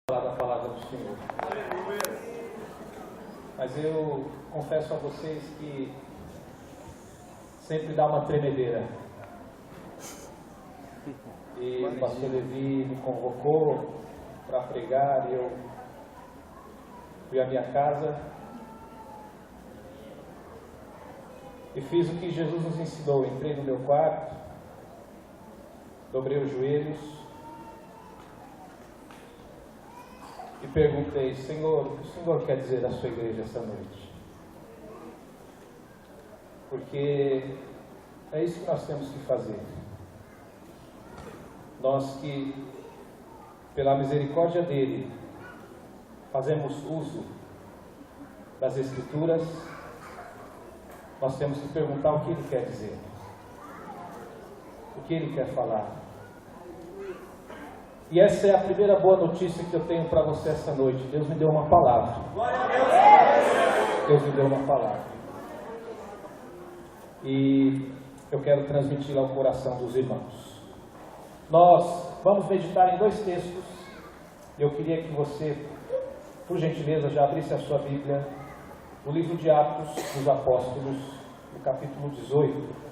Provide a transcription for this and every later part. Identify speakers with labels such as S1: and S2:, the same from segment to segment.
S1: Da palavra do Senhor. Mas eu confesso a vocês que sempre dá uma tremedeira. E o pastor Levi me convocou para pregar e eu fui à minha casa e fiz o que Jesus nos ensinou. Entrei no meu quarto, dobrei os joelhos e perguntei: Senhor, o que o Senhor quer dizer à sua igreja essa noite? Porque é isso que nós temos que fazer. Nós que, pela misericórdia dele, fazemos uso das Escrituras, nós temos que perguntar o que ele quer dizer, o que ele quer falar. E essa é a primeira boa notícia que eu tenho para você essa noite. Deus me deu uma palavra. Deus me deu uma palavra. E eu quero transmiti-la ao coração dos irmãos. Nós vamos meditar em dois textos. Eu queria que você, por gentileza, já abrisse a sua Bíblia, o livro de Atos dos Apóstolos, no capítulo 18.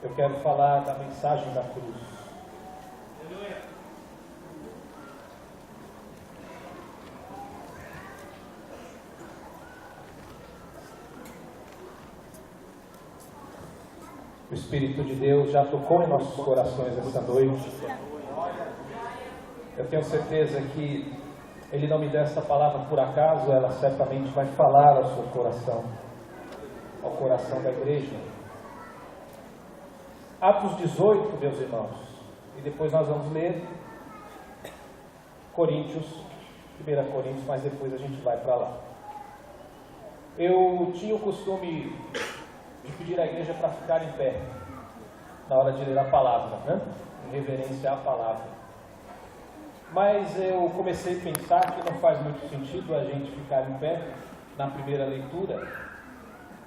S1: Eu quero falar da mensagem da cruz. Aleluia. O Espírito de Deus já tocou em nossos corações essa noite. Eu tenho certeza que Ele não me deu essa palavra por acaso, ela certamente vai falar ao seu coração, ao coração da igreja. Atos 18, meus irmãos, e depois nós vamos ler Coríntios, 1 Coríntios, mas depois a gente vai para lá. Eu tinha o costume de pedir à igreja para ficar em pé na hora de ler a palavra, né? Reverenciar a palavra. Mas eu comecei a pensar que não faz muito sentido a gente ficar em pé na primeira leitura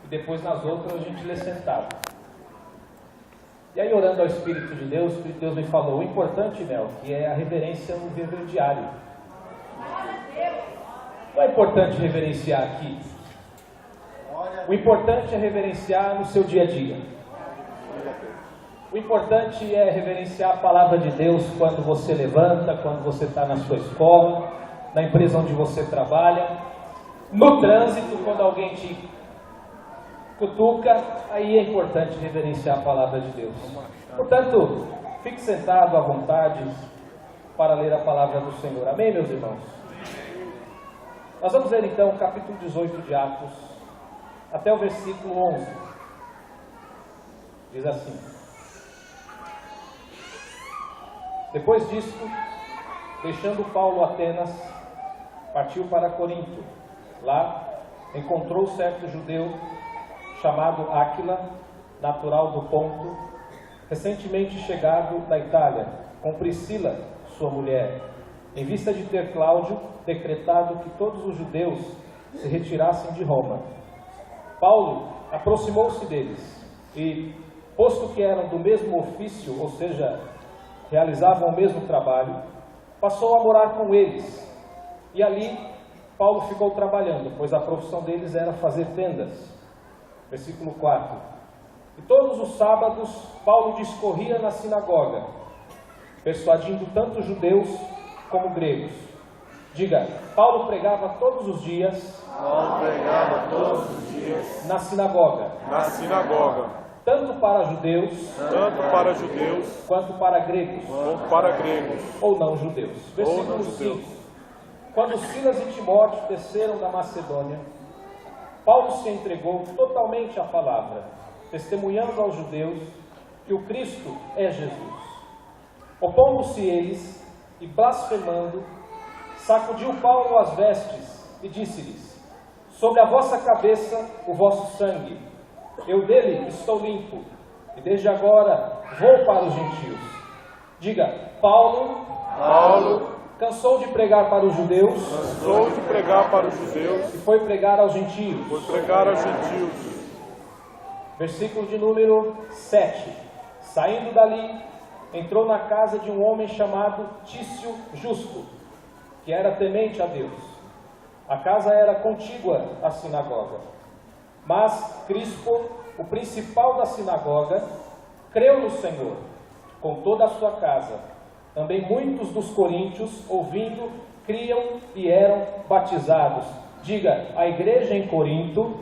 S1: e depois nas outras a gente lê sentado. E aí, orando ao Espírito de Deus, o Espírito de Deus me falou: o importante, Mel, que é a reverência no dever diário. Não é importante reverenciar aqui. O importante é reverenciar no seu dia a dia. O importante é reverenciar a palavra de Deus quando você levanta, quando você está na sua escola, na empresa onde você trabalha, no trânsito, quando alguém te cutuca, aí é importante reverenciar a palavra de Deus. Portanto, fique sentado à vontade para ler a palavra do Senhor. Amém, meus irmãos? Nós vamos ler então o capítulo 18 de Atos, até o versículo 11. Diz assim: depois disto, deixando Paulo Atenas, partiu para Corinto. Lá encontrou certo judeu chamado Áquila, natural do Ponto, recentemente chegado da Itália, com Priscila, sua mulher, em vista de ter Cláudio decretado que todos os judeus se retirassem de Roma. Paulo aproximou-se deles e, posto que eram do mesmo ofício, ou seja, realizavam o mesmo trabalho, passou a morar com eles. E ali Paulo ficou trabalhando, pois a profissão deles era fazer tendas. Versículo 4. E todos os sábados Paulo discorria na sinagoga, persuadindo tanto judeus como gregos. Diga: Paulo pregava todos os dias.
S2: Paulo pregava todos os dias
S1: na sinagoga.
S2: Na sinagoga.
S1: Tanto para judeus, quanto para gregos, ou não judeus. Versículo 5. Quando Silas e Timóteo desceram da Macedônia, Paulo se entregou totalmente à palavra, testemunhando aos judeus que o Cristo é Jesus. Opondo-se eles e blasfemando, sacudiu Paulo as vestes e disse-lhes: sobre a vossa cabeça o vosso sangue, eu dele estou limpo, e desde agora vou para os gentios. Diga: Paulo cansou de pregar para os judeus, e foi pregar aos gentios. Versículo de número 7. Saindo dali, entrou na casa de um homem chamado Tício Justo, que era temente a Deus. A casa era contígua à sinagoga. Mas Crispo, o principal da sinagoga, creu no Senhor, com toda a sua casa. Também muitos dos coríntios, ouvindo, criam e eram batizados. Diga, a igreja em Corinto,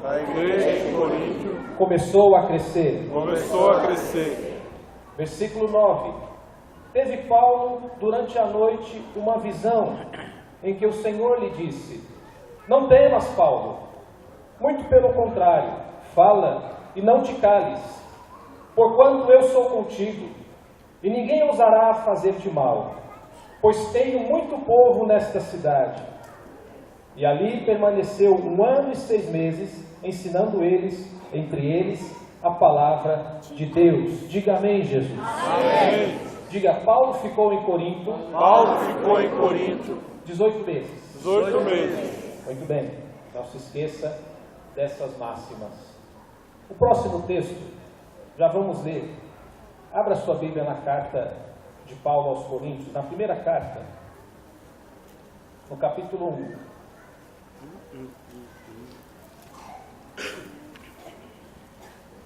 S1: começou a crescer. Versículo 9. Teve Paulo durante a noite uma visão em que o Senhor lhe disse: não temas, Paulo, muito pelo contrário, fala e não te cales, porquanto eu sou contigo, e ninguém ousará fazer-te mal, pois tenho muito povo nesta cidade. E ali permaneceu 1 ano e 6 meses, ensinando entre eles, a palavra de Deus. Diga amém, Jesus.
S2: Amém.
S1: Diga, Paulo ficou em Corinto. 18 meses. Muito bem, não se esqueça dessas máximas. O próximo texto, já vamos ler. Abra sua Bíblia na carta de Paulo aos Coríntios, na primeira carta, no capítulo 1.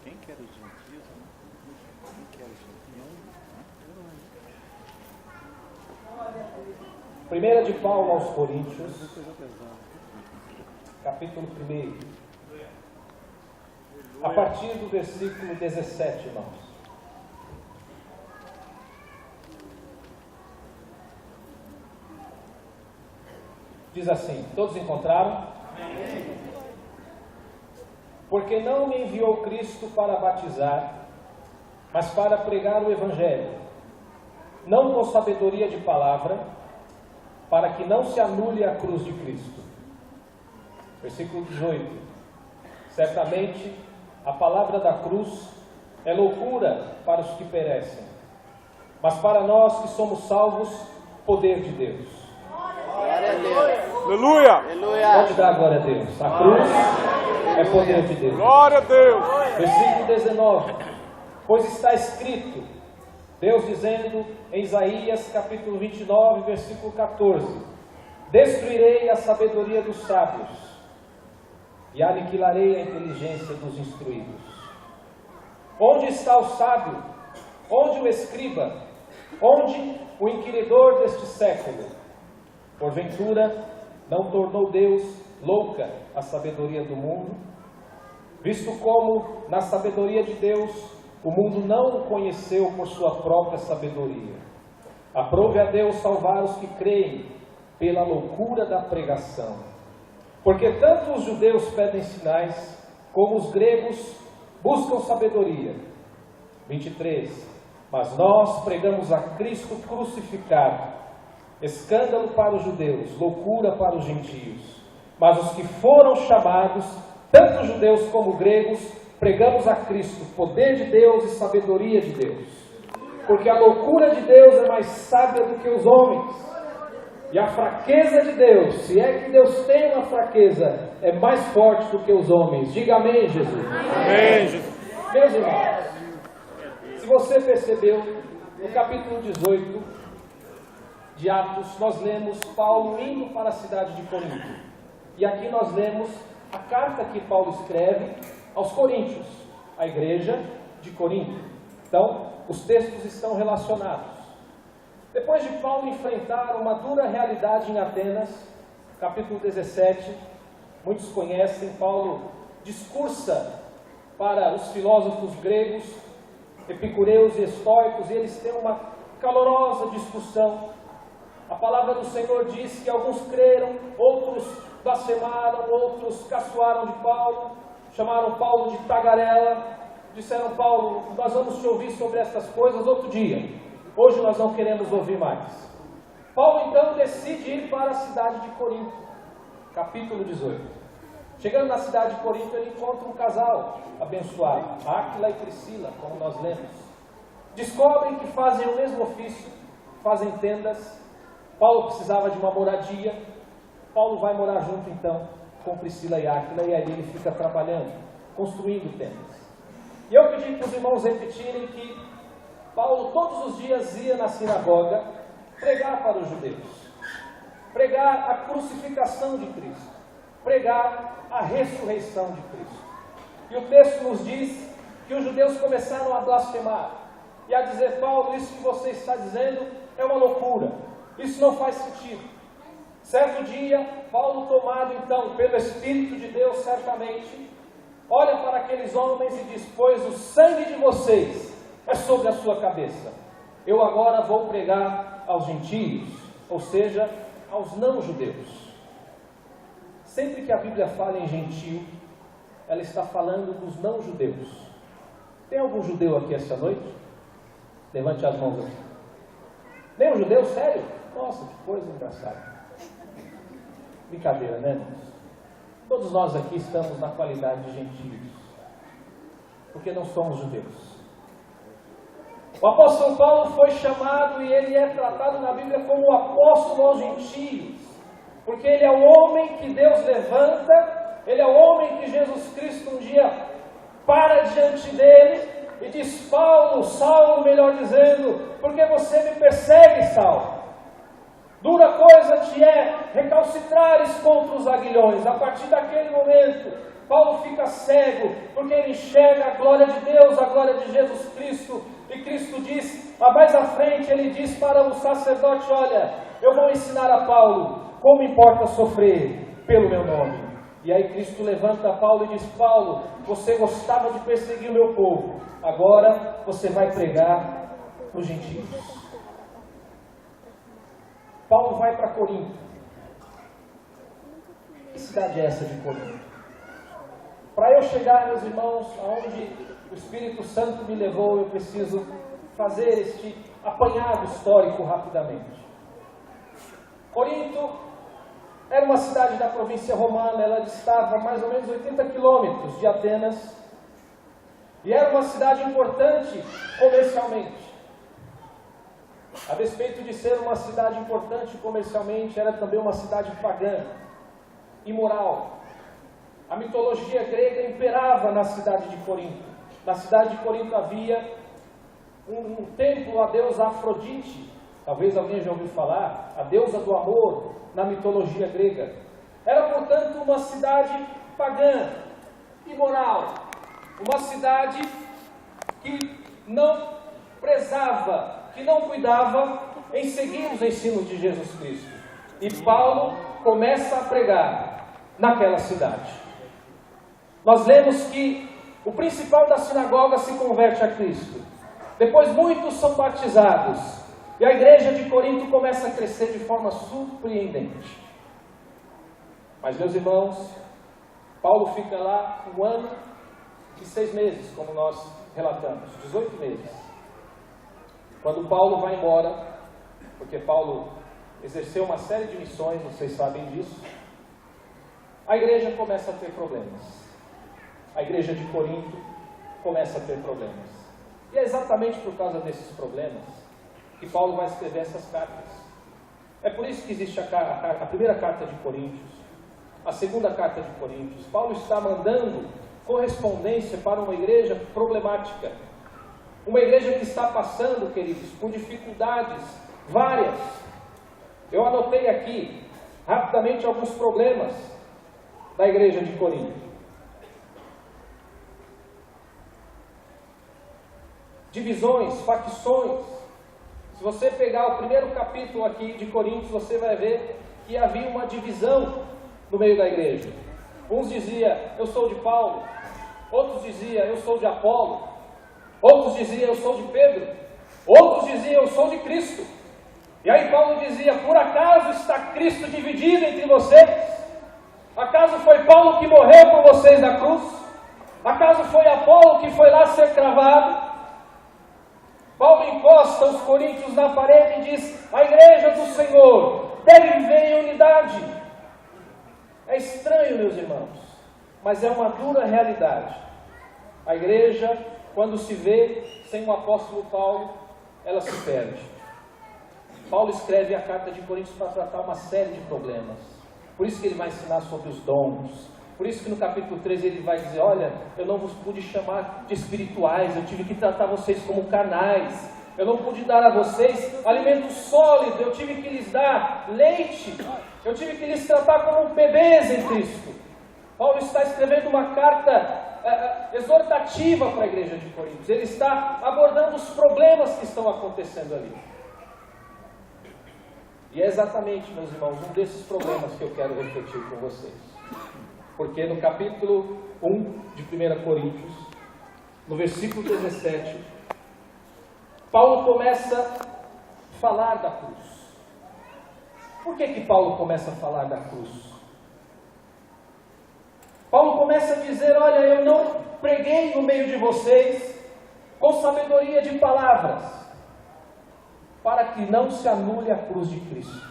S3: Quem quer os gentios? Quem quer os gentios?
S1: Primeira de Paulo aos Coríntios, capítulo 1, a partir do versículo 17, irmãos. Diz assim, todos encontraram? Amém. Porque não me enviou Cristo para batizar, mas para pregar o Evangelho, não com sabedoria de palavra, para que não se anule a cruz de Cristo. Versículo 18. Certamente a palavra da cruz é loucura para os que perecem, mas para nós que somos salvos, poder de Deus.
S4: Glória a Deus.
S2: Aleluia.
S1: Pode dar glória a Deus. A cruz é poder de Deus.
S2: Glória a Deus.
S1: Versículo 19. Pois está escrito, Deus dizendo em Isaías capítulo 29, versículo 14: destruirei a sabedoria dos sábios e aniquilarei a inteligência dos instruídos. Onde está o sábio? Onde o escriba? Onde o inquiridor deste século? Porventura, não tornou Deus louca a sabedoria do mundo? Visto como, na sabedoria de Deus, o mundo não o conheceu por sua própria sabedoria. Aprove a Deus salvar os que creem pela loucura da pregação. Porque tanto os judeus pedem sinais, como os gregos buscam sabedoria. 23. Mas nós pregamos a Cristo crucificado, escândalo para os judeus, loucura para os gentios. Mas os que foram chamados, tanto judeus como gregos, pregamos a Cristo, poder de Deus e sabedoria de Deus. Porque a loucura de Deus é mais sábia do que os homens, e a fraqueza de Deus, se é que Deus tem uma fraqueza, é mais forte do que os homens. Diga amém, Jesus.
S2: Amém, Jesus.
S1: Meus irmãos, se você percebeu, no capítulo 18 de Atos, nós lemos Paulo indo para a cidade de Corinto. E aqui nós lemos a carta que Paulo escreve aos Coríntios, a igreja de Corinto. Então, os textos estão relacionados. Depois de Paulo enfrentar uma dura realidade em Atenas, capítulo 17, muitos conhecem, Paulo discursa para os filósofos gregos, epicureus e estoicos, e eles têm uma calorosa discussão. A palavra do Senhor diz que alguns creram, outros blasfemaram, outros caçoaram de Paulo, chamaram Paulo de tagarela, disseram: Paulo, nós vamos te ouvir sobre estas coisas outro dia, hoje nós não queremos ouvir mais. Paulo então decide ir para a cidade de Corinto, capítulo 18. Chegando na cidade de Corinto, ele encontra um casal abençoado, Áquila e Priscila, como nós lemos. Descobrem que fazem o mesmo ofício, fazem tendas. Paulo precisava de uma moradia. Paulo vai morar junto então com Priscila e Áquila, e ali ele fica trabalhando, construindo tendas. E eu pedi para os irmãos repetirem que Paulo todos os dias ia na sinagoga pregar para os judeus, pregar a crucificação de Cristo, pregar a ressurreição de Cristo. E o texto nos diz que os judeus começaram a blasfemar e a dizer: Paulo, isso que você está dizendo é uma loucura, isso não faz sentido. Certo dia, Paulo, tomado então pelo Espírito de Deus, certamente, olha para aqueles homens e diz: pois o sangue de vocês é sobre a sua cabeça. Eu agora vou pregar aos gentios, ou seja, aos não-judeus. Sempre que a Bíblia fala em gentio, ela está falando dos não-judeus. Tem algum judeu aqui esta noite? Levante as mãos aqui. Nem um judeu? Sério? Nossa, que coisa engraçada. Brincadeira, né, irmãos? Todos nós aqui estamos na qualidade de gentios, porque não somos judeus. O apóstolo Paulo foi chamado e ele é tratado na Bíblia como o apóstolo aos gentios, porque ele é o homem que Deus levanta, ele é o homem que Jesus Cristo um dia para diante dele e diz: Paulo, Saulo, melhor dizendo, porque você me persegue, Saulo? Dura coisa te é recalcitrares contra os aguilhões. A partir daquele momento, Paulo fica cego, porque ele enxerga a glória de Deus, a glória de Jesus Cristo. E Cristo diz, mais à frente, ele diz para o sacerdote: olha, eu vou ensinar a Paulo como importa sofrer pelo meu nome. E aí Cristo levanta Paulo e diz: Paulo, você gostava de perseguir o meu povo, agora você vai pregar para os gentios. Paulo vai para Corinto. Que cidade é essa de Corinto? Para eu chegar, meus irmãos, aonde o Espírito Santo me levou, eu preciso fazer este apanhado histórico rapidamente. Corinto era uma cidade da província romana, ela distava mais ou menos 80 quilômetros de Atenas, e era uma cidade importante comercialmente. A despeito de ser uma cidade importante comercialmente, era também uma cidade pagã, imoral. A mitologia grega imperava na cidade de Corinto. Na cidade de Corinto havia um templo à deusa Afrodite. Talvez alguém já ouviu falar, a deusa do amor na mitologia grega. Era, portanto, uma cidade pagã, imoral. Uma cidade que não prezava, que não cuidava em seguir os ensinos de Jesus Cristo. E Paulo começa a pregar naquela cidade. Nós lemos que o principal da sinagoga se converte a Cristo. Depois muitos são batizados. E a igreja de Corinto começa a crescer de forma surpreendente. Mas, meus irmãos, Paulo fica lá 1 ano e 6 meses, como nós relatamos, 18 meses. Quando Paulo vai embora, porque Paulo exerceu uma série de missões, vocês sabem disso, a igreja começa a ter problemas. A igreja de Corinto começa a ter problemas. E é exatamente por causa desses problemas que Paulo vai escrever essas cartas. É por isso que existe a primeira carta de Coríntios, a segunda carta de Coríntios. Paulo está mandando correspondência para uma igreja problemática. Uma igreja que está passando, queridos, por dificuldades várias. Eu anotei aqui, rapidamente, alguns problemas da igreja de Corinto. Divisões, facções. Se você pegar o primeiro capítulo aqui de Coríntios, você vai ver que havia uma divisão no meio da igreja. Uns diziam, eu sou de Paulo. Outros diziam, eu sou de Apolo. Outros diziam, eu sou de Pedro. Outros diziam, eu sou de Cristo. E aí Paulo dizia, por acaso está Cristo dividido entre vocês? Acaso foi Paulo que morreu por vocês na cruz? Acaso foi Apolo que foi lá ser cravado? Paulo encosta os coríntios na parede e diz, a igreja do Senhor deve viver em unidade. É estranho, meus irmãos, mas é uma dura realidade. A igreja, quando se vê sem o apóstolo Paulo, ela se perde. Paulo escreve a carta de Coríntios para tratar uma série de problemas. Por isso que ele vai ensinar sobre os dons. Por isso que no capítulo 13 ele vai dizer, olha, eu não vos pude chamar de espirituais, eu tive que tratar vocês como canais. Eu não pude dar a vocês alimento sólido, eu tive que lhes dar leite, eu tive que lhes tratar como bebês em Cristo. Paulo está escrevendo uma carta exortativa para a igreja de Coríntios. Ele está abordando os problemas que estão acontecendo ali. E é exatamente, meus irmãos, um desses problemas que eu quero refletir com vocês. Porque no capítulo 1 de 1 Coríntios, no versículo 17, Paulo começa a falar da cruz. Por que Paulo começa a falar da cruz? Paulo começa a dizer, olha, eu não preguei no meio de vocês com sabedoria de palavras, para que não se anule a cruz de Cristo.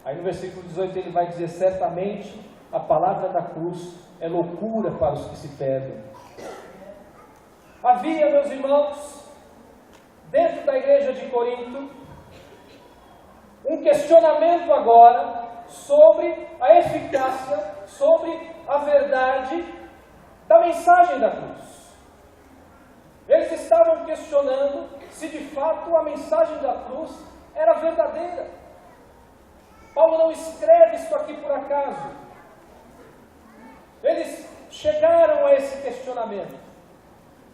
S1: Aí no versículo 18 ele vai dizer, certamente a palavra da cruz é loucura para os que se perdem. Havia, meus irmãos, dentro da igreja de Corinto, um questionamento agora sobre a eficácia, sobre a verdade da mensagem da cruz. Eles estavam questionando se de fato a mensagem da cruz era verdadeira. Paulo não escreve isso aqui por acaso. Eles chegaram a esse questionamento.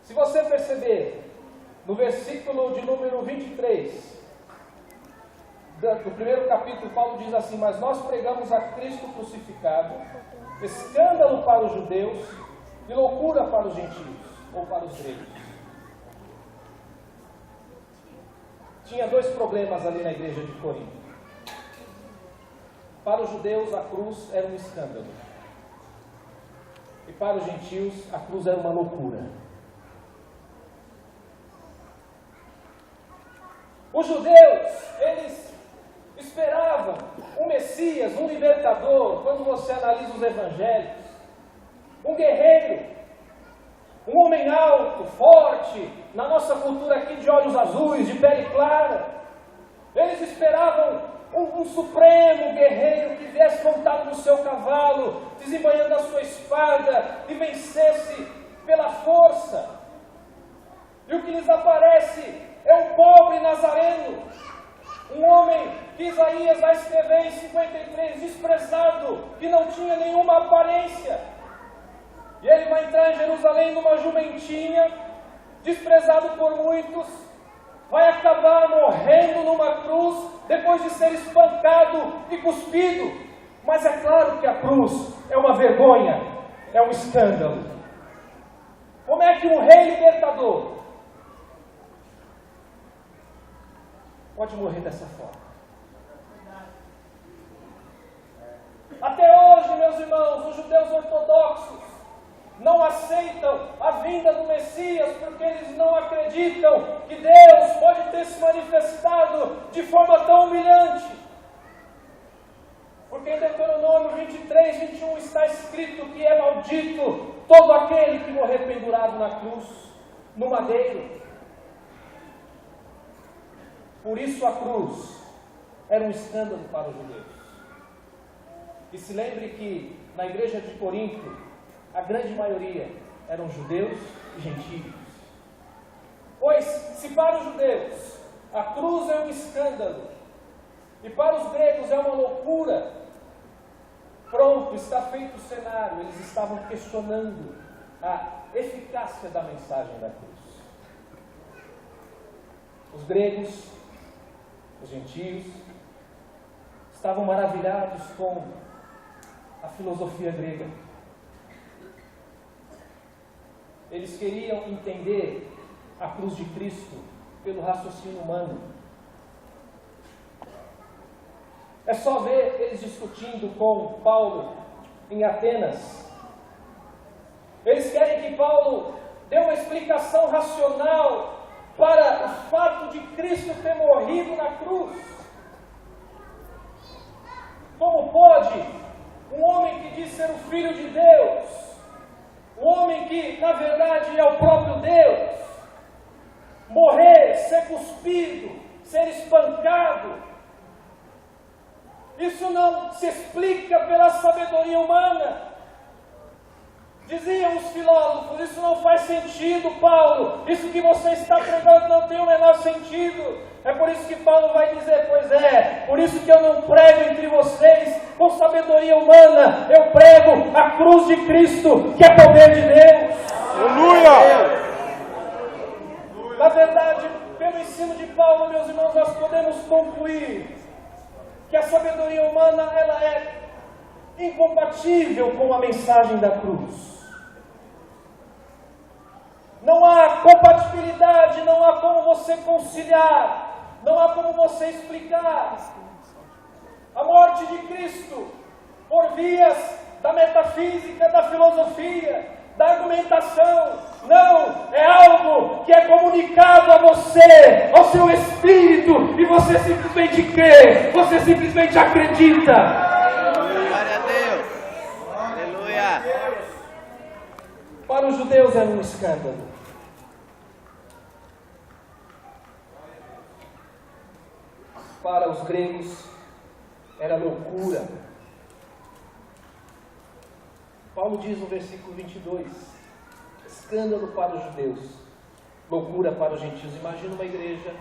S1: Se você perceber, no versículo de número 23, do primeiro capítulo, Paulo diz assim, mas nós pregamos a Cristo crucificado, escândalo para os judeus e loucura para os gentios, ou para os gregos. Tinha dois problemas ali na igreja de Corinto. Para os judeus, a cruz era um escândalo. E para os gentios, a cruz era uma loucura. Os judeus, eles esperavam um Messias, um libertador, quando você analisa os evangelhos, um guerreiro, um homem alto, forte, na nossa cultura aqui de olhos azuis, de pele clara. Eles esperavam um supremo guerreiro que viesse montado no seu cavalo, desembanhando a sua espada e vencesse pela força. E o que lhes aparece é um pobre nazareno, um homem que Isaías vai escrever em 53, desprezado, que não tinha nenhuma aparência. E ele vai entrar em Jerusalém numa jumentinha, desprezado por muitos, vai acabar morrendo numa cruz, depois de ser espancado e cuspido. Mas é claro que a cruz é uma vergonha, é um escândalo. Como é que um rei libertador pode morrer dessa forma? Até hoje, meus irmãos, os judeus ortodoxos não aceitam a vinda do Messias porque eles não acreditam que Deus pode ter se manifestado de forma tão humilhante. Porque em Deuteronômio 23, 21 está escrito que é maldito todo aquele que morrer pendurado na cruz, no madeiro. Por isso a cruz era um escândalo para os judeus. E se lembre que na igreja de Corinto, a grande maioria eram judeus e gentios. Pois, se para os judeus a cruz é um escândalo, e para os gregos é uma loucura, pronto, está feito o cenário. Eles estavam questionando a eficácia da mensagem da cruz. Os gregos, os gentios, estavam maravilhados com a filosofia grega. Eles queriam entender a cruz de Cristo pelo raciocínio humano. É só ver eles discutindo com Paulo em Atenas. Eles querem que Paulo dê uma explicação racional para o fato de Cristo ter morrido na cruz. Como pode um homem que diz ser o Filho de Deus, um homem que na verdade é o próprio Deus, morrer, ser cuspido, ser espancado? Isso não se explica pela sabedoria humana. Diziam os filósofos: isso não faz sentido, Paulo, isso que você está pregando não tem o menor sentido. É por isso que Paulo vai dizer: pois é, por isso que eu não prego entre vocês com sabedoria humana, eu prego a cruz de Cristo, que é poder de Deus.
S2: Aleluia!
S1: Na verdade, pelo ensino de Paulo, meus irmãos, nós podemos concluir que a sabedoria humana, ela é incompatível com a mensagem da cruz. Não há compatibilidade, não há como você conciliar, não há como você explicar a morte de Cristo por vias da metafísica, da filosofia, da argumentação. Não, é algo que é comunicado a você, ao seu espírito, e você simplesmente crê, você simplesmente acredita.
S3: Glória a Deus. Aleluia.
S1: Para os judeus era um escândalo. Para os gregos era loucura. Paulo diz no versículo 22, escândalo para os judeus, loucura para os gentios. Imagina uma igreja,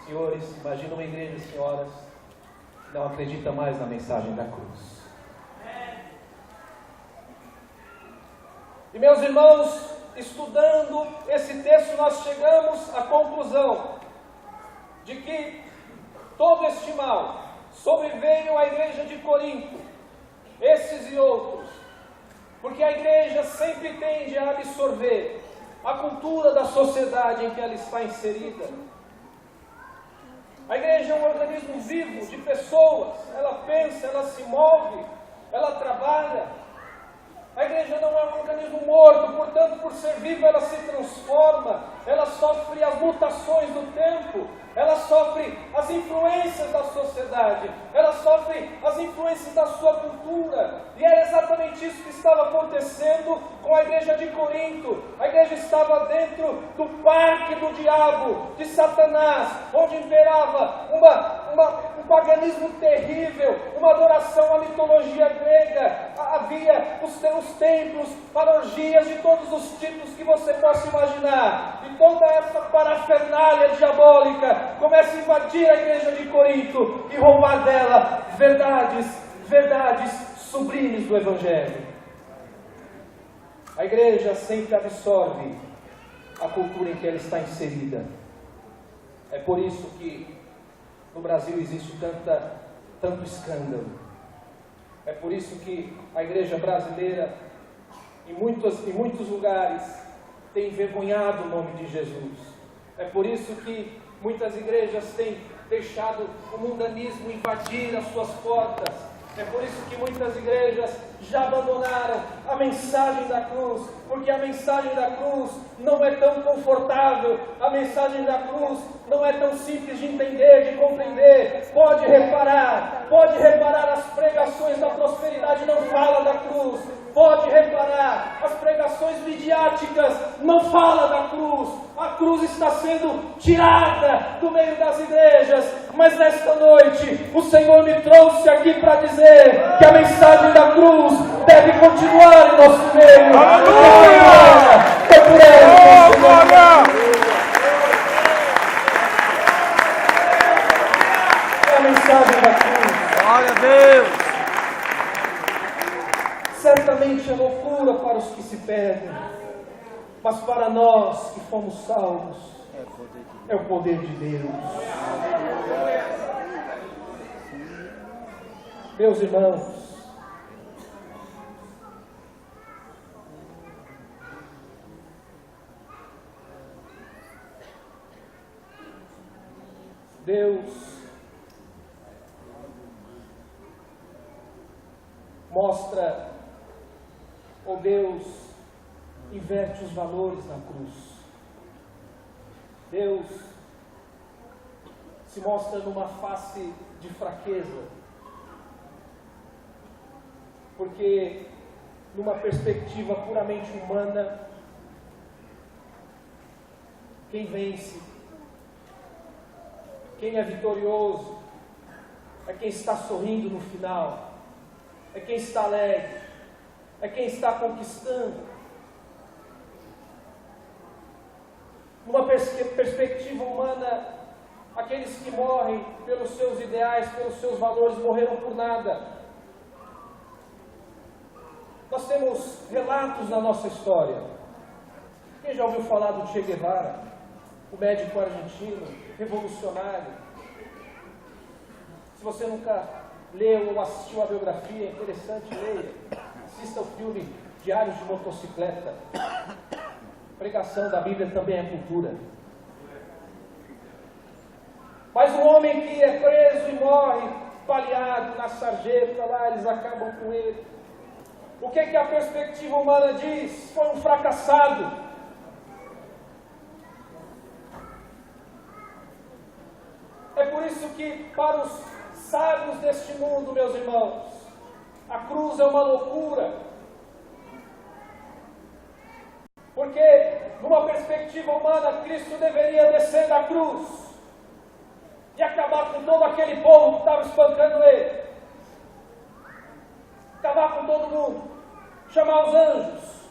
S1: senhores, imagina uma igreja, senhoras, que não acredita mais na mensagem da cruz. E meus irmãos, estudando esse texto, nós chegamos à conclusão de que todo este mal sobreveio à igreja de Corinto, esses e outros, porque a igreja sempre tende a absorver a cultura da sociedade em que ela está inserida. A igreja é um organismo vivo de pessoas, ela pensa, ela se move, ela trabalha. A igreja não é um organismo morto, portanto, por ser viva, ela se transforma, ela sofre as mutações do tempo, ela sofre as influências da sociedade, ela sofre as influências da sua cultura, e era exatamente isso que estava acontecendo com a igreja de Corinto. A igreja estava dentro do parque do diabo, de Satanás, onde imperava um paganismo terrível, uma adoração à mitologia grega. Havia os templos para orgias de todos os tipos que você possa imaginar, e toda essa parafernália diabólica começa a invadir a igreja de Corinto e roubar dela verdades sublimes do Evangelho. A igreja sempre absorve a cultura em que ela está inserida. É por isso que no Brasil existe tanto escândalo. É por isso que a igreja brasileira, em muitos lugares, tem envergonhado o nome de Jesus. É por isso que muitas igrejas têm deixado o mundanismo invadir as suas portas. É por isso que muitas igrejas já abandonaram a mensagem da cruz, porque a mensagem da cruz não é tão confortável, a mensagem da cruz não é tão simples de entender, de compreender. Pode reparar, as pregações da prosperidade não falam da cruz. Pode reparar, as pregações midiáticas não falam da cruz. A cruz está sendo tirada do meio das igrejas. Mas nesta noite, o Senhor me trouxe aqui para dizer que a mensagem da cruz deve continuar em nosso meio.
S2: Aleluia!
S1: É por ela, é a mensagem da cruz.
S3: Glória a Deus.
S1: Certamente é loucura para os que se perdem, mas para nós que fomos salvos, é o poder de Deus. Meus irmãos, Deus mostra, ou Deus inverte os valores na cruz. Deus se mostra numa face de fraqueza, porque numa perspectiva puramente humana, quem vence, quem é vitorioso, é quem está sorrindo no final, é quem está alegre, é quem está conquistando. Numa perspectiva humana, aqueles que morrem pelos seus ideais, pelos seus valores, morreram por nada. Nós temos relatos na nossa história. Quem já ouviu falar do Che Guevara, o médico argentino, revolucionário? Se você nunca leu ou assistiu a biografia, é interessante, leia. Assista o filme Diários de Motocicleta. Pregação da Bíblia também é cultura. Mas o homem que é preso e morre, baleado na sarjeta, lá eles acabam com ele. O que a perspectiva humana diz? Foi um fracassado. É por isso que, para os sábios deste mundo, meus irmãos, a cruz é uma loucura. Porque, numa perspectiva humana, Cristo deveria descer da cruz e acabar com todo aquele povo que estava espancando ele. Acabar com todo mundo. Chamar os anjos.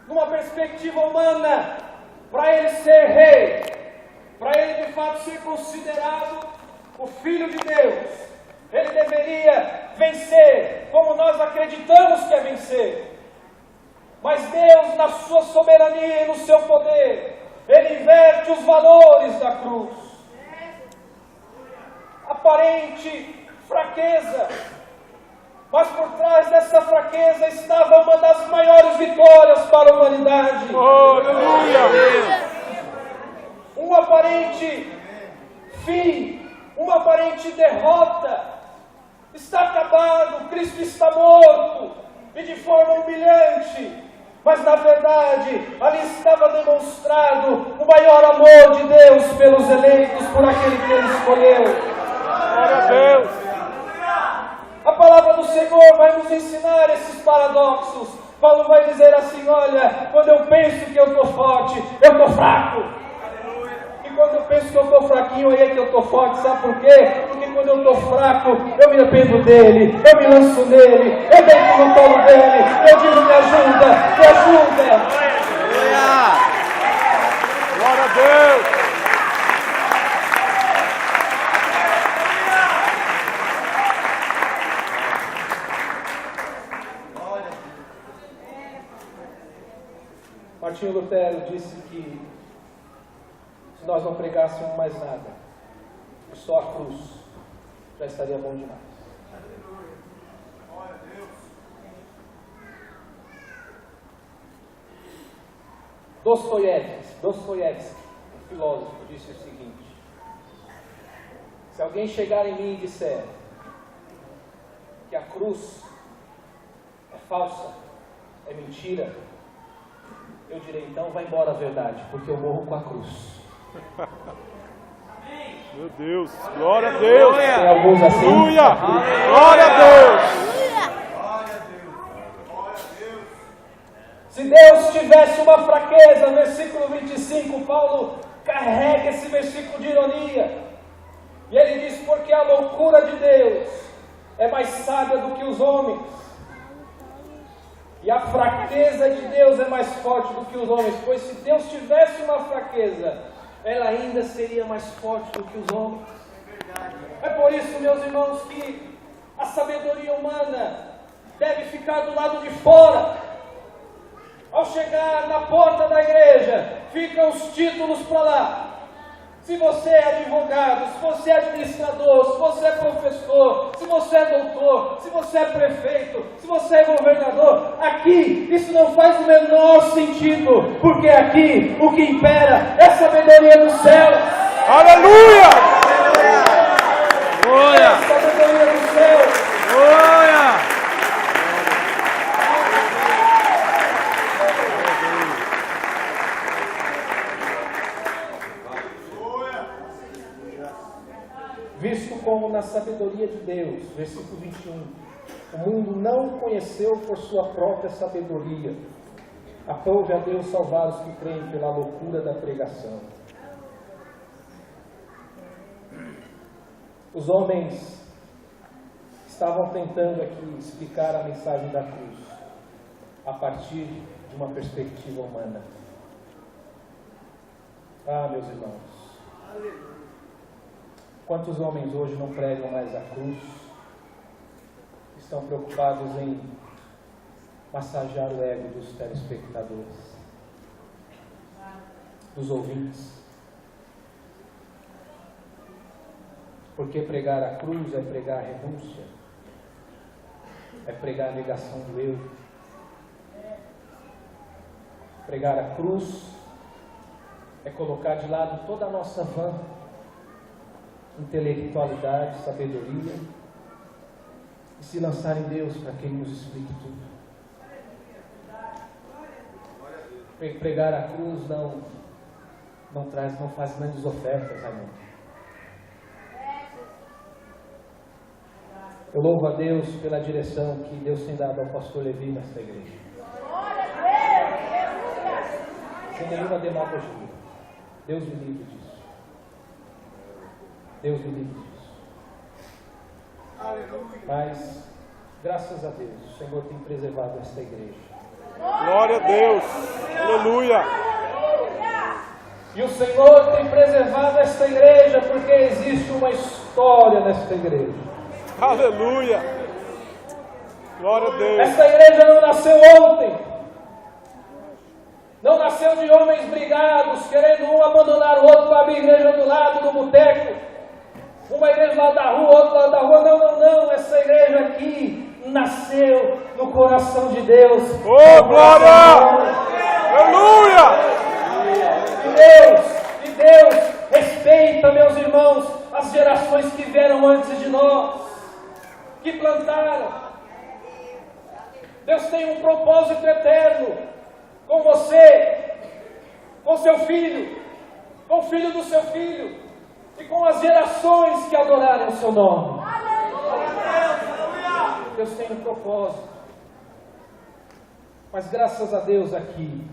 S1: Numa perspectiva humana, para ele ser rei, para ele de fato ser considerado o Filho de Deus, ele deveria vencer, como nós acreditamos que é vencer. Mas Deus, na sua soberania e no seu poder, ele inverte os valores da cruz. Aparente fraqueza, mas por trás dessa fraqueza estava uma das maiores vitórias para a humanidade.
S2: Aleluia!
S1: Um aparente fim, uma aparente derrota. Está acabado, Cristo está morto, e de forma humilhante. Mas na verdade, ali estava demonstrado o maior amor de Deus pelos eleitos, por aquele que ele escolheu.
S2: Glória a Deus!
S1: A palavra do Senhor vai nos ensinar esses paradoxos. Paulo vai dizer assim: olha, quando eu penso que eu estou forte, eu estou fraco. E quando eu penso que eu estou fraquinho, aí é que eu estou forte. Sabe por quê? Porque quando eu estou fraco, eu me dependo dele, eu me lanço nele, eu deito no colo dele, eu digo: me ajuda, me ajuda.
S2: Glória a Deus!
S1: Martinho Lutero disse que se nós não pregássemos mais nada, e só a cruz, já estaria bom demais. Dostoiévski, um filósofo, disse o seguinte: se alguém chegar em mim e disser que a cruz é falsa, é mentira, eu direi: então vai embora a verdade, porque eu morro com a cruz.
S2: Meu Deus! Glória a Deus!
S1: Tem alguns assim?
S2: Aleluia! Glória a Deus!
S1: Se Deus tivesse uma fraqueza, versículo 25, Paulo carrega esse versículo de ironia. E ele diz: porque a loucura de Deus é mais sábia do que os homens, e a fraqueza de Deus é mais forte do que os homens. Pois se Deus tivesse uma fraqueza, ela ainda seria mais forte do que os homens. É por isso, meus irmãos, que a sabedoria humana deve ficar do lado de fora. Ao chegar na porta da igreja, ficam os títulos para lá. Se você é advogado, se você é administrador, se você é professor, se você é doutor, se você é prefeito, se você é governador, aqui isso não faz o menor sentido, porque aqui o que impera é a sabedoria do céu.
S2: Aleluia!
S1: É a sabedoria do céu. Visto como na sabedoria de Deus, versículo 21, o mundo não o conheceu por sua própria sabedoria, aprove a Deus salvar os que creem pela loucura da pregação. Os homens estavam tentando aqui explicar a mensagem da cruz. a partir de uma perspectiva humana. Ah, meus irmãos, quantos homens hoje não pregam mais a cruz, estão preocupados em massagear o ego dos telespectadores, dos ouvintes. Porque pregar a cruz é pregar a renúncia, é pregar a negação do eu. Pregar a cruz é colocar de lado toda a nossa vã intelectualidade, sabedoria, e se lançar em Deus para que Ele nos explique tudo. Pregar a cruz não faz grandes ofertas, Raimundo. Eu louvo a Deus pela direção que Deus tem dado ao pastor Levi nesta igreja. Sem nenhuma demagogia. Deus me livre disso. Deus me livre disso. Mas, graças a Deus, o Senhor tem preservado esta igreja.
S2: Glória a Deus. Aleluia.
S1: E o Senhor tem preservado esta igreja porque existe uma história nesta igreja.
S2: Aleluia. Glória a Deus.
S1: Esta igreja não nasceu ontem. Não nasceu de homens brigados, querendo um abandonar o outro para abrir a igreja do lado, do boteco. Uma igreja lá da rua, outra lá da rua. Não. Essa igreja aqui nasceu no coração de Deus.
S2: Oh, glória! Aleluia!
S1: E Deus respeita, meus irmãos, as gerações que vieram antes de nós, que plantaram. Deus tem um propósito eterno com você, com seu filho, com o filho do seu filho e com as gerações que adoraram o seu nome. Deus tem um propósito. Mas graças a Deus aqui,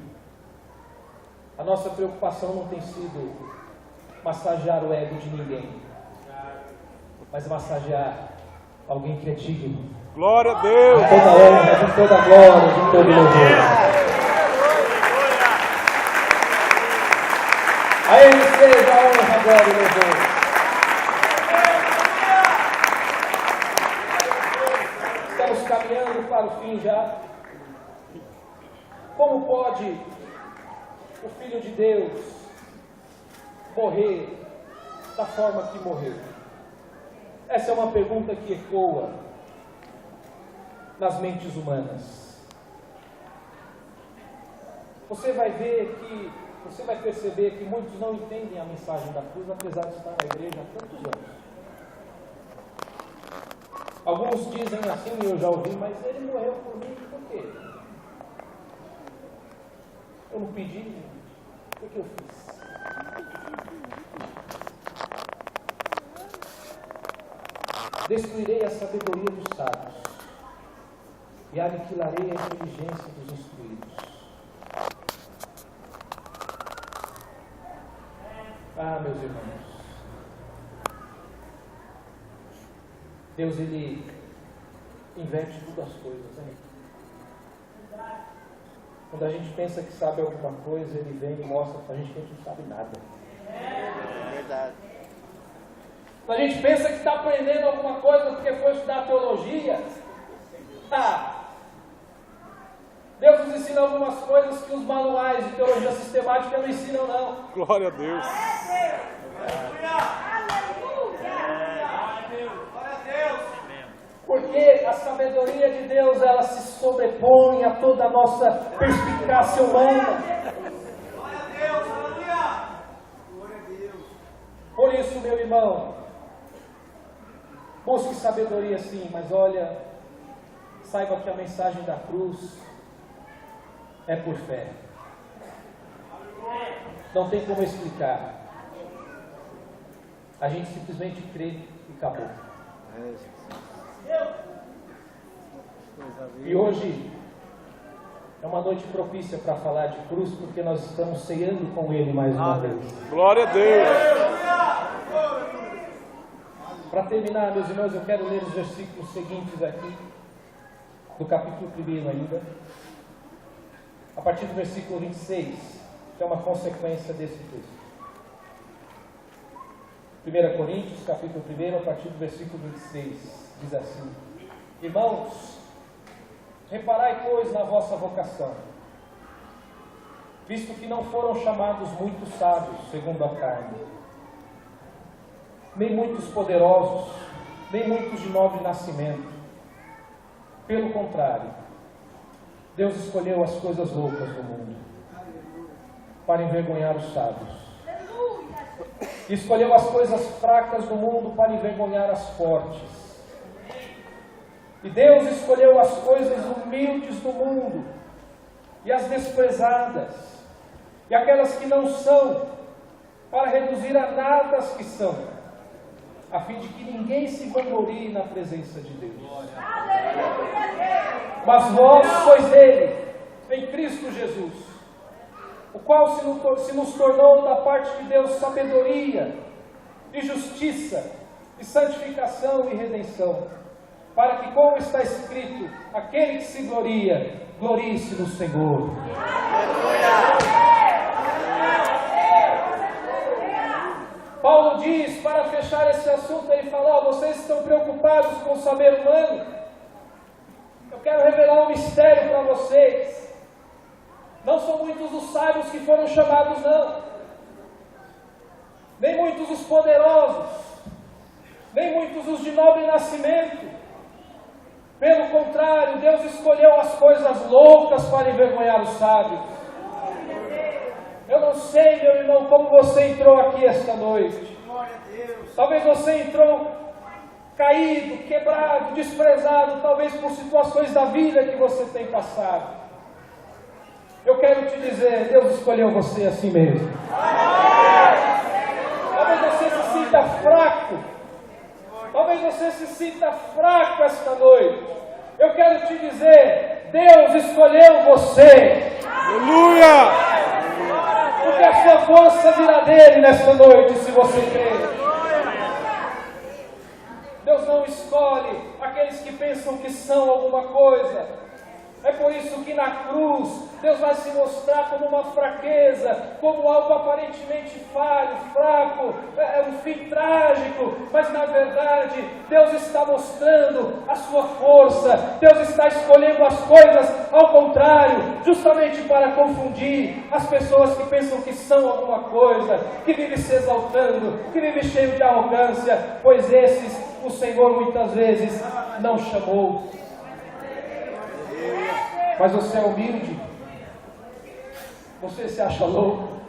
S1: a nossa preocupação não tem sido massagear o ego de ninguém, mas massagear alguém que é digno.
S2: Glória a Deus.
S1: De toda honra, de toda glória, de todo louvor. A Ele seja a honra, glória e louvor. Estamos caminhando para o fim já. Como pode o Filho de Deus morrer da forma que morreu? Essa é uma pergunta que ecoa nas mentes humanas. Você vai perceber que muitos não entendem a mensagem da cruz, apesar de estar na igreja há tantos anos. Alguns dizem assim, e eu já ouvi, mas ele morreu por mim, por quê? Eu não pedi, o que eu fiz? Destruirei a sabedoria dos sábios e aniquilarei a inteligência dos instruídos. Ah, meus irmãos, Deus, Ele inverte todas as coisas, hein? Quando a gente pensa que sabe alguma coisa, Ele vem e mostra pra gente que a gente não sabe nada.
S4: É verdade.
S1: Quando a gente pensa que está aprendendo alguma coisa porque foi estudar teologia, Deus nos ensina algumas coisas que os manuais de teologia sistemática não ensinam, não.
S2: Glória a Deus.
S1: Porque a sabedoria de Deus, ela se sobrepõe a toda a nossa perspicácia humana. Por isso, meu irmão, busque sabedoria sim, mas olha, saiba que a mensagem da cruz é por fé. Não tem como explicar. A gente simplesmente crê e acabou. E hoje é uma noite propícia para falar de cruz, porque nós estamos ceando com Ele mais uma vez.
S2: Glória a Deus.
S1: Para terminar, meus irmãos, eu quero ler os versículos seguintes aqui, do capítulo 1 ainda. a partir do versículo 26, que é uma consequência desse texto. 1 Coríntios, capítulo 1, a partir do versículo 26, diz assim: Irmãos, reparai, pois, na vossa vocação, visto que não foram chamados muitos sábios, segundo a carne, nem muitos poderosos, nem muitos de nobre nascimento. Pelo contrário, Deus escolheu as coisas loucas do mundo para envergonhar os sábios. E escolheu as coisas fracas do mundo para envergonhar as fortes. E Deus escolheu as coisas humildes do mundo e as desprezadas e aquelas que não são, para reduzir a nada as que são, a fim de que ninguém se vanglorie na presença de Deus. Mas vós sois dele, em Cristo Jesus, o qual se nos tornou da parte de Deus sabedoria, e justiça, e santificação e redenção, para que, como está escrito, aquele que se gloria, glorie-se no Senhor. Paulo diz, para fechar esse assunto, ele fala: vocês estão preocupados com o saber humano? Eu quero revelar um mistério para vocês. Não são muitos os sábios que foram chamados, não. Nem muitos os poderosos, nem muitos os de nobre nascimento. Pelo contrário, Deus escolheu as coisas loucas para envergonhar os sábios. Eu não sei, meu irmão, como você entrou aqui esta noite. Talvez você entrou caído, quebrado, desprezado, talvez por situações da vida que você tem passado. Eu quero te dizer, Deus escolheu você assim mesmo. Talvez você se sinta fraco. Talvez você se sinta fraco esta noite. Eu quero te dizer, Deus escolheu você.
S2: Aleluia!
S1: Porque a sua força virá dele nesta noite, se você crer. Deus não escolhe aqueles que pensam que são alguma coisa. É por isso que na cruz Deus vai se mostrar como uma fraqueza, como algo aparentemente falho, fraco, um fim trágico, mas na verdade Deus está mostrando a sua força. Deus está escolhendo as coisas ao contrário, justamente para confundir as pessoas que pensam que são alguma coisa, que vivem se exaltando, que vivem cheio de arrogância, pois esses o Senhor muitas vezes não chamou. Mas você é humilde, você se acha louco,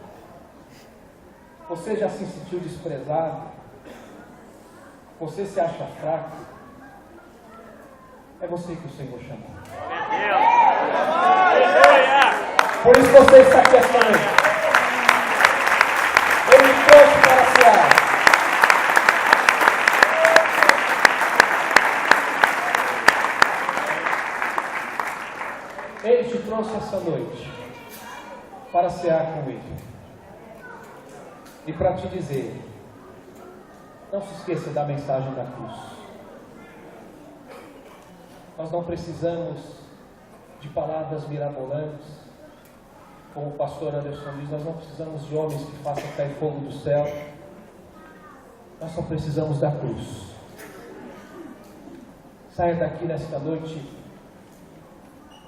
S1: você já se sentiu desprezado, você se acha fraco, é você que o Senhor chamou. Por isso você está aqui esta noite. Ele me trouxe para a Seara. Ele te trouxe essa noite para cear com Ele e para te dizer: não se esqueça da mensagem da cruz. Nós não precisamos de palavras mirabolantes, como o pastor Anderson diz. Nós não precisamos de homens que façam cair fogo do céu. Nós só precisamos da cruz. Saia daqui nesta noite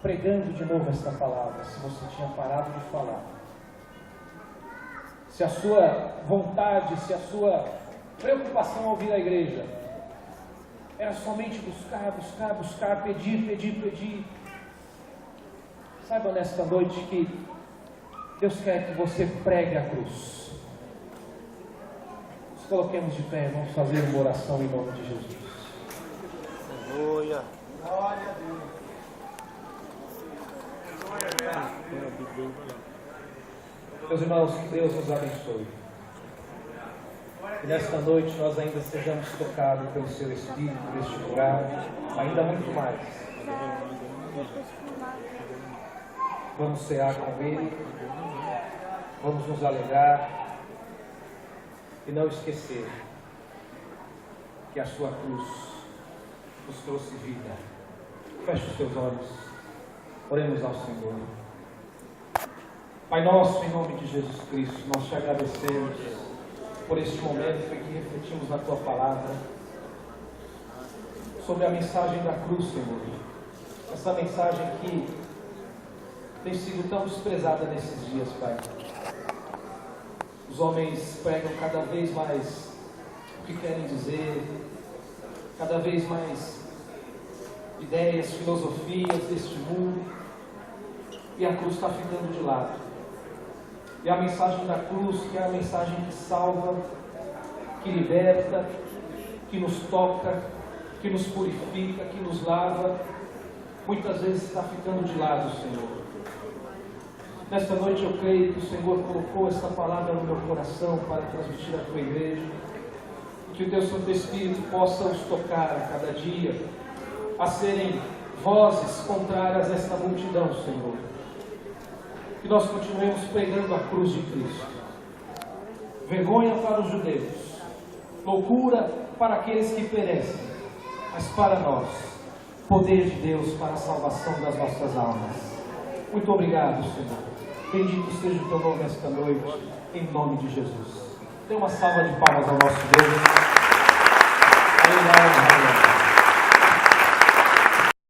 S1: pregando de novo esta palavra, se você tinha parado de falar. Se a sua vontade, se a sua preocupação ao vir à igreja era somente buscar, pedir. Saiba nesta noite que Deus quer que você pregue a cruz. Nos coloquemos de pé, vamos fazer uma oração em nome de Jesus.
S4: Aleluia.
S1: Glória a Deus. Meus irmãos, que Deus nos abençoe. Que nesta noite nós ainda sejamos tocados pelo Seu Espírito neste lugar, ainda muito mais. Vamos cear com Ele, vamos nos alegrar e não esquecer que a Sua cruz nos trouxe vida. Feche os teus olhos, oremos ao Senhor. Pai nosso, em nome de Jesus Cristo, nós te agradecemos por este momento em que refletimos na Tua Palavra, sobre a mensagem da cruz, Senhor. Essa mensagem que tem sido tão desprezada nesses dias, Pai. Os homens pregam cada vez mais o que querem dizer, cada vez mais ideias, filosofias deste mundo, e a cruz está ficando de lado. E a mensagem da cruz, que é a mensagem que salva, que liberta, que nos toca, que nos purifica, que nos lava, muitas vezes está ficando de lado, Senhor. Nesta noite eu creio que o Senhor colocou esta palavra no meu coração para transmitir à Tua igreja, e que o Teu Santo Espírito possa os tocar a cada dia, a serem vozes contrárias a esta multidão, Senhor. Que nós continuemos pregando a cruz de Cristo. Vergonha para os judeus, loucura para aqueles que perecem, mas para nós, poder de Deus para a salvação das nossas almas. Muito obrigado, Senhor. Bendito seja o Teu nome esta noite, em nome de Jesus. Dê uma salva de palmas ao nosso Deus. Aleluia.